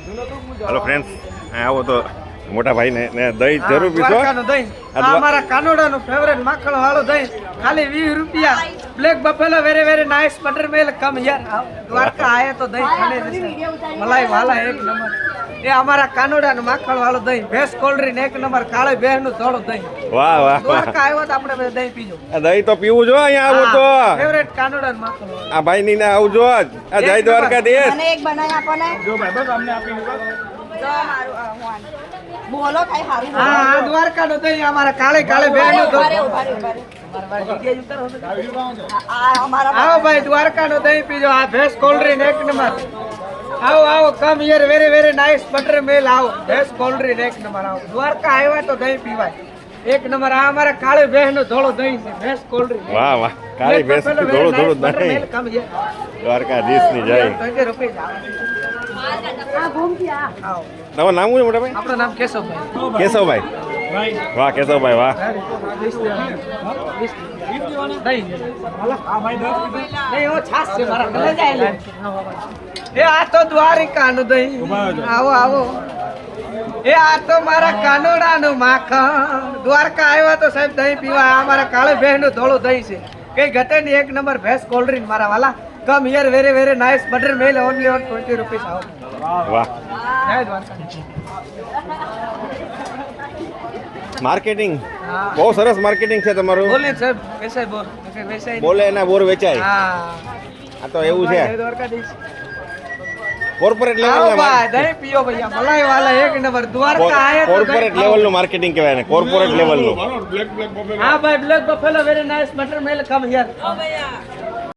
hello friends આવો તો મોટા ભાઈ ને દહીં જરૂર પીશો દહીં અમારા કાનોડાનું ફેવરેટ માખણ વાળું દહીં ખાલી 20 રૂપિયા black buffalo very very nice butter milk કમ યાર દ્વારકા આયે તો દહીં ખાને મલાઈ વાલા એક નંબર એ અમારા કાનોડાનું માખણ વાળું દહીં ભેંસ કોલ્ડ ડ્રિંક એક નંબર કાળે બેહનું ધોળું દહીં વાહ વાહ દ્વારકા આવ્યો તો આપણે દહીં પીજો આ દહીં તો પીવું જો અહીંયા આવો તો ફેવરેટ કાનોડાનું માખણ આ ભાઈ ની ને આવજો આ જય દ્વારકાધીશ મને એક બનાવી આપો ને જો ભાઈ બસ અમને આપી જો મારું બોલો કઈ હારું હા દ્વારકાનું દહીં અમારા કાળે કાળે બેહનું ધોળું આવો ભાઈ દ્વારકાનું દહીં પીજો આ ભેંસ કોલ્ડ ડ્રિંક એક નંબર આવો આવો come here very very nice butter milk આવો ભેંસ કોલ્ડ ડ્રિંક એક નંબર આવો દ્વારકા આવ્યા તો દહીં પીવાય એક નંબર આ અમારા કાળે ભેંસનો ધોળો દહીં છે ભેંસ કોલ્ડ ડ્રિંક વાહ વાહ કાળી ભેંસ થોડું થોડું દહીં કમ હિયર દ્વારકાધીશ ની જય 20 રૂપિયા આ ઘૂમ ગયા આવો તમારું નામ શું છે મોટા ભાઈ આપણું નામ કેશવભાઈ કેશવભાઈ વાહ કેશવભાઈ વાહ એ આ તો દ્વારિકાનું દહીં આવો આવો એ આ તો મારા કાનોડાનું માખણ દ્વારકા આવ્યા તો સાહેબ દહીં પીવા આ મારા કાળે ભેંસનું ધોળું દહીં છે કઈ ઘટે નહીં એક નંબર ભેંસ કોલ્ડ ડ્રિંક મારા વાલા come here very very nice butter milk only on 20 rupees આવો વાહ જય દ્વારકા માર્કેટિંગ બહુ સરસ માર્કેટિંગ છે તમારું બોલે સાહેબ વેસાય બોલ વેસાય બોલે એના બોર વેચાય હા આ તો એવું છે જય દ્વારકાધીશ કોર્પોરેટ આવો લેવલ ભાઈ દહીં પીઓ ભૈયા મલાઈ વાલા એક નંબર દ્વારકા આયા તો કોર્પોરેટ લેવલ નું માર્કેટિંગ કહેવાય ને કોર્પોરેટ લેવલ નું હા ભાઈ black buffalo very nice butter milk come here